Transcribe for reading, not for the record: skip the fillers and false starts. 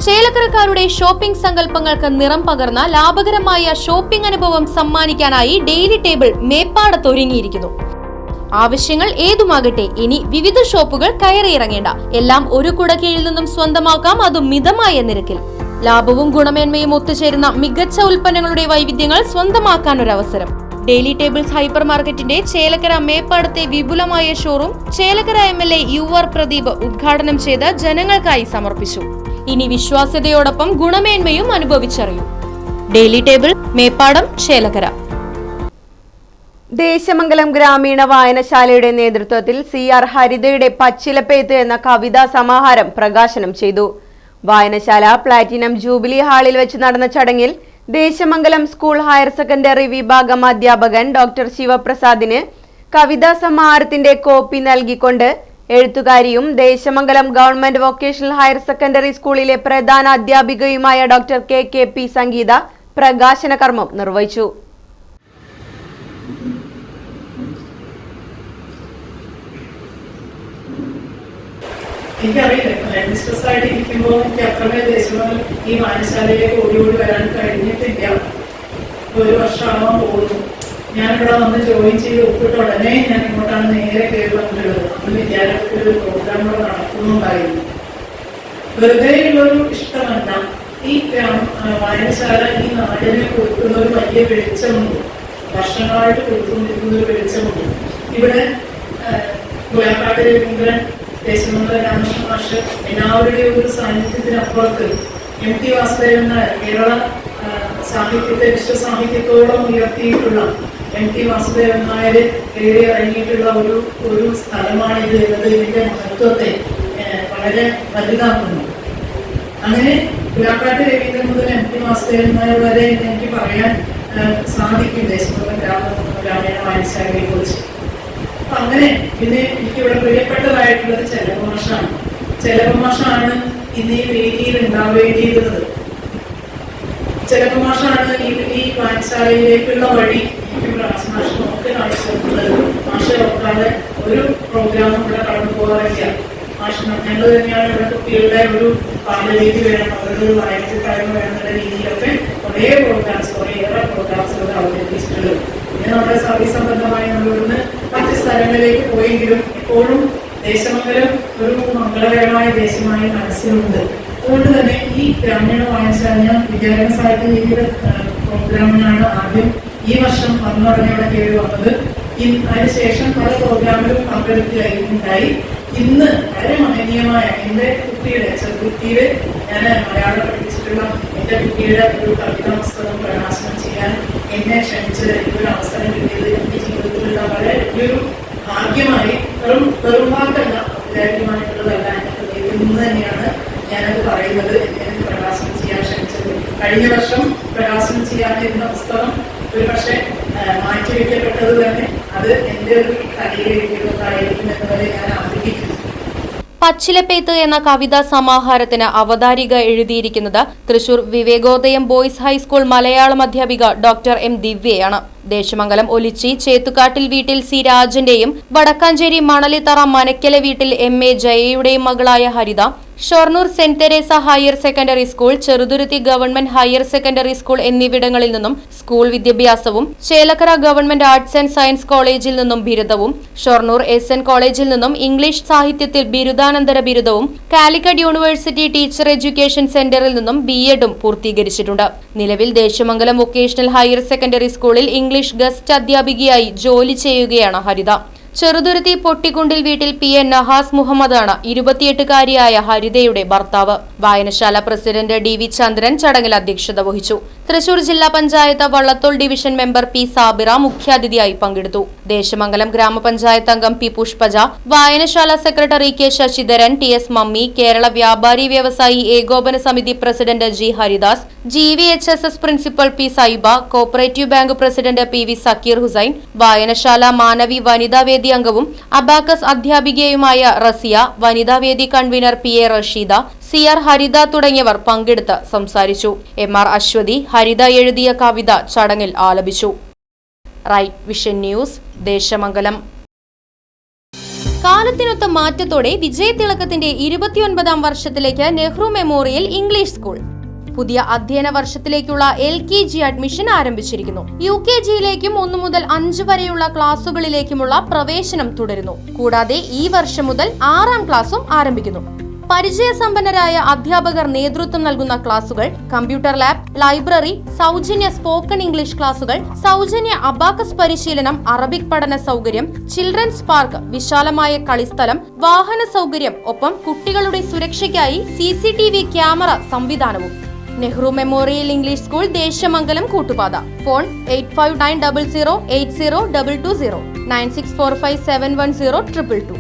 ചേലക്കരക്കാരുടെ shopping സങ്കല്പങ്ങൾക്ക് നിറം പകർന്ന ലാഭകരമായ ഷോപ്പിംഗ് അനുഭവം സമ്മാനിക്കാനായി ഡെയിലി ടേബിൾ മേപ്പാടത്തൊരുങ്ങിയിരിക്കുന്നു. ആവശ്യങ്ങൾ ഏതുമാകട്ടെ, ഇനി വിവിധ ഷോപ്പുകൾ കയറിയിറങ്ങേണ്ട, എല്ലാം ഒരു കുടക്കീഴിൽ നിന്നും സ്വന്തമാക്കാം, അതും മിതമായ നിരക്കിൽ. ലാഭവും ഗുണമേന്മയും ഒത്തുചേരുന്ന മികച്ച ഉൽപ്പന്നങ്ങളുടെ വൈവിധ്യങ്ങൾ സ്വന്തമാക്കാൻ ഒരു അവസരം. ഡെയിലി ടേബിൾസ് ഹൈപ്പർ മാർക്കറ്റിന്റെ ചേലക്കര മേപ്പാടത്തെ വിപുലമായ showroom Chelakkara MLA UR Pradeep ഉദ്ഘാടനം ചെയ്ത് ജനങ്ങൾക്കായി സമർപ്പിച്ചു. ഇനി വിശ്വാസ്യതയോടൊപ്പം ഗുണമേന്മയും അനുഭവിച്ചറിയൂ. Daily table, Meppadam, Chelakkara. ദേശമംഗലം ഗ്രാമീണ വായനശാലയുടെ നേതൃത്വത്തിൽ CR ഹരിതയുടെ പച്ചിലപ്പേത്ത് എന്ന കവിതാ സമാഹാരം പ്രകാശനം ചെയ്തു. വായനശാല പ്ലാറ്റിനം ജൂബിലി ഹാളിൽ വെച്ച് നടന്ന ചടങ്ങിൽ ദേശമംഗലം സ്കൂൾ ഹയർ സെക്കൻഡറി വിഭാഗം അധ്യാപകൻ ഡോക്ടർ ശിവപ്രസാദിന് കവിതാ സമാഹാരത്തിന്റെ കോപ്പി നൽകിക്കൊണ്ട് എഴുത്തുകാരിയും Desamangalam government vocational higher secondary സ്കൂളിലെ പ്രധാന അധ്യാപികയുമായ ഡോക്ടർ KP സംഗീത പ്രകാശന കർമ്മം നിർവഹിച്ചു. എനിക്കറിയില്ല, ഹെഡ്മിസ്ട്രസ്സായിട്ട് ഇരിക്കുമ്പോൾ എനിക്ക് അത്രമേൽ ദേശമംഗലം ഈ വായനശാലയിലേക്ക് ഓടി വരാൻ കഴിഞ്ഞിട്ടില്ല. 1 വർഷമാകാൻ പോകുന്നു. ഞാനിവിടെ വന്ന് ജോയിൻ ചെയ്ത് ഒപ്പിട്ട ഉടനെ ഞാൻ ഇങ്ങോട്ടാണ് നേരെ കയറി വന്നിട്ടുള്ളത്. അന്ന് വിദ്യാലയത്തിൽ ഒരു പ്രോഗ്രാം കൂടെ നടക്കുന്നുണ്ടായിരുന്നു. വെറുതെയുള്ളൊരു ഇഷ്ടമല്ല. ഈ വായനശാല ഈ നാടിനെ കൊടുക്കുന്ന ഒരു വലിയ വെളിച്ചമുണ്ട്. വർഷങ്ങളായിട്ട് കൊടുത്തുകൊണ്ടിരിക്കുന്ന ഒരു വെളിച്ചമുണ്ട്. ഇവിടെ ഗുലാക്കാട്ട് രവീന്ദ്രൻ, ദേശമംഗലം രാമകൃഷ്ണ മാഷ്, എല്ലാവരുടെയും ഒരു സാന്നിധ്യത്തിനപ്പുറത്ത് MT വാസുദേവൻ നായർ കേരള സാഹിത്യത്തെ വിശ്വസാഹിത്യത്തോളം ഉയർത്തിയിട്ടുള്ള MT വാസുദേവൻ നായർ കയറി ഇറങ്ങിയിട്ടുള്ള ഒരു സ്ഥലമാണിത് എന്നത് ഇതിന്റെ മഹത്വത്തെ വളരെ വലുതാക്കുന്നു. അങ്ങനെ ഗുലാക്കാട്ട് രവീന്ദ്രൻ മുതൽ MT വാസുദേവൻ നായർ വരെ എനിക്ക് പറയാൻ സാധിക്കും ദേശമംഗലം ഗ്രാമീണ വായനശാലയെ കുറിച്ച്. അങ്ങനെ പിന്നെ എനിക്കിവിടെ പ്രിയപ്പെട്ടതായിട്ടുള്ളത് ചെലവമാഷാണ്. ചെലവമാഷാണ് ഇന്ന് ഈ വേദിയിൽ ഉണ്ടാവേണ്ടിയിരുന്നത്. ചെലവമാഷാണ് ഈ വായനശാലയിലേക്കുള്ള വഴി. എനിക്ക് മാഷ് ഒക്കെ കാണിച്ചിട്ടുള്ളത്. മാഷെ ഓർക്കാതെ ഒരു പ്രോഗ്രാമും ഇവിടെ കടന്നു പോകാറില്ല. ഞങ്ങൾ തന്നെയാണ് ഇവിടെ കുട്ടികളുടെ ഒരു പാഠരീതി വേണം, അവരുടെ ഒരു വായനക്കാരന് വേണമെന്നുള്ള രീതിയിലൊക്കെ കുറേയേറെ പ്രോഗ്രാംസ് ഇവിടെ അവതരിപ്പിച്ചിട്ടുള്ളത്. പിന്നെ നമ്മുടെ സർവീസ് സംബന്ധമായി നമ്മളിവിടുന്ന് മറ്റ് സ്ഥലങ്ങളിലേക്ക് പോയെങ്കിലും ഇപ്പോഴും ദേശമംഗലം ഒരു മംഗളകരമായ ദേശമായി മനസ്സിലുണ്ട്. അതുകൊണ്ട് തന്നെ ഈ ഗ്രാമീണ വായനശാല ഞാൻ വിദ്യാഭ്യാസ സാഹിത്യ രീതിയുടെ പ്രോഗ്രാമിനാണ് ആദ്യം ഈ വർഷം വന്നുടനെയുടെ കീഴിൽ വന്നത്. അതിനുശേഷം പല പ്രോഗ്രാമിലും പങ്കെടുക്കുകയുണ്ടായി. ഇന്ന് വളരെ മഹനീയമായ എൻ്റെ കുട്ടിയുടെ ചെറുകുട്ടിയുടെ ഞാൻ മലയാളം പഠിപ്പിച്ചിട്ടുള്ള എൻ്റെ കുട്ടിയുടെ ഒരു കവിതാ പുസ്തകം പ്രകാശനം ചെയ്യാൻ എന്നെ ക്ഷണിച്ച് എനിക്കൊരു അവസരം കിട്ടിയത് എൻ്റെ ജീവിതത്തിലുള്ള വളരെ വലിയൊരു ഭാഗ്യമായി, വെറും വാക്കല്ല, ഔപചാരികമായിട്ടുള്ളതല്ല, എൻ്റെ ഹൃദയത്തിൽ നിന്ന് തന്നെയാണ് ഞാനത് പറയുന്നത്. എന്നെ പ്രകാശനം ചെയ്യാൻ ക്ഷണിച്ചത്. കഴിഞ്ഞ വർഷം പ്രകാശനം ചെയ്യാനിരുന്ന പുസ്തകം ഒരു പക്ഷേ മാറ്റിവെക്കപ്പെട്ടത് തന്നെ അത് എൻ്റെ ഒരു കലയിലിരിക്കുന്നതായിരിക്കും എന്നവരെ ഞാൻ ആഗ്രഹിക്കുന്നു. പച്ചിലപ്പേത്ത് എന്ന കവിതാ സമാഹാരത്തിന് അവതാരിക എഴുതിയിരിക്കുന്നത് തൃശൂർ വിവേകോദയം ബോയ്സ് ഹൈസ്കൂൾ മലയാളം അധ്യാപിക ഡോക്ടർ M ദിവ്യയാണ്. ദേശമംഗലം ഒലിച്ചി ചേത്തുകാട്ടിൽ വീട്ടിൽ C രാജന്റെയും വടക്കാഞ്ചേരി മണലിത്തറ മനക്കല വീട്ടിൽ MA ജയയുടെയും മകളായ Haritha Shoranur Saint Teresa higher secondary school, Cheruthuruthy government higher secondary school എന്നിവിടങ്ങളിൽ നിന്നും സ്കൂൾ വിദ്യാഭ്യാസവും, Chelakkara government arts and science കോളേജിൽ നിന്നും ബിരുദവും, ഷൊർണൂർ SN കോളേജിൽ നിന്നും ഇംഗ്ലീഷ് സാഹിത്യത്തിൽ ബിരുദാനന്തര ബിരുദവും, കാലിക്കറ്റ് യൂണിവേഴ്സിറ്റി ടീച്ചർ എഡ്യൂക്കേഷൻ സെന്ററിൽ നിന്നും BEdും പൂർത്തീകരിച്ചിട്ടുണ്ട്. നിലവിൽ ദേശമംഗലം വൊക്കേഷണൽ ഹയർ സെക്കൻഡറി സ്കൂളിൽ ഇംഗ്ലീഷ് ഗസ്റ്റ് അധ്യാപികയായി ജോലി ചെയ്യുകയാണ് ഹരിത. ചെറുതുരുത്തി പൊട്ടിക്കുണ്ടിൽ വീട്ടിൽ PN നഹാസ് മുഹമ്മദാണ് 28-കാരിയായ ഹരിതയുടെ ഭർത്താവ്. വായനശാല പ്രസിഡന്റ് DV ചന്ദ്രൻ ചടങ്ങിൽ അധ്യക്ഷത വഹിച്ചു. തൃശൂർ ജില്ലാ panchayat Vallathol division member P Sabira മുഖ്യാതിഥിയായി പങ്കെടുത്തു. ദേശമംഗലം ഗ്രാമപഞ്ചായത്ത് അംഗം P പുഷ്പജ, വായനശാല secretary K Sasidharan, TS Mammi, Kerala Vyapari Vyavasayi Ekopana Samithi president G Haridas, GVHSS principal P Saiba, cooperative bank president PV Sakkeer Hussain, വായനശാല മാനവി വനിതാവേദി അംഗവും അബാക്കസ് അധ്യാപികയുമായ റസിയ, വനിതാവേദി convener PA Rasheeda, CR Haritha തുടങ്ങിയവർ പങ്കെടുത്ത് സംസാരിച്ചു. MR അശ്വതി ഹരിത എഴുതിയ കവിത ചടങ്ങിൽ ആലപിച്ചു. Right vision news, Desamangalam. കാലത്തിനൊത്ത മാറ്റത്തോടെ വിജയതിളക്കത്തിന്റെ 29ാം വർഷത്തിലേക്ക് നെഹ്റു മെമ്മോറിയൽ ഇംഗ്ലീഷ് സ്കൂൾ. പുതിയ അധ്യയന വർഷത്തിലേക്കുള്ള LKG അഡ്മിഷൻ ആരംഭിച്ചിരിക്കുന്നു. UKGയിലേക്കും 1 മുതൽ 5 വരെയുള്ള ക്ലാസുകളിലേക്കുമുള്ള പ്രവേശനം തുടരുന്നു. കൂടാതെ ഈ വർഷം മുതൽ 6ാം ക്ലാസും ആരംഭിക്കുന്നു. പരിചയസമ്പന്നരായ അധ്യാപകർ നേതൃത്വം നൽകുന്ന ക്ലാസുകൾ, കമ്പ്യൂട്ടർ ലാബ്, ലൈബ്രറി, സൗജന്യ സ്പോക്കൺ ഇംഗ്ലീഷ് ക്ലാസുകൾ, സൗജന്യ അബാക്കസ് പരിശീലനം, അറബിക് പഠന സൗകര്യം, ചിൽഡ്രൻസ് പാർക്ക്, വിശാലമായ കളിസ്ഥലം, വാഹന സൗകര്യം, ഒപ്പം കുട്ടികളുടെ സുരക്ഷയ്ക്കായി CCTV ക്യാമറ സംവിധാനവും. Nehru memorial English school, Desamangalam, Koottupatha. Phone 8590080220 9645710222.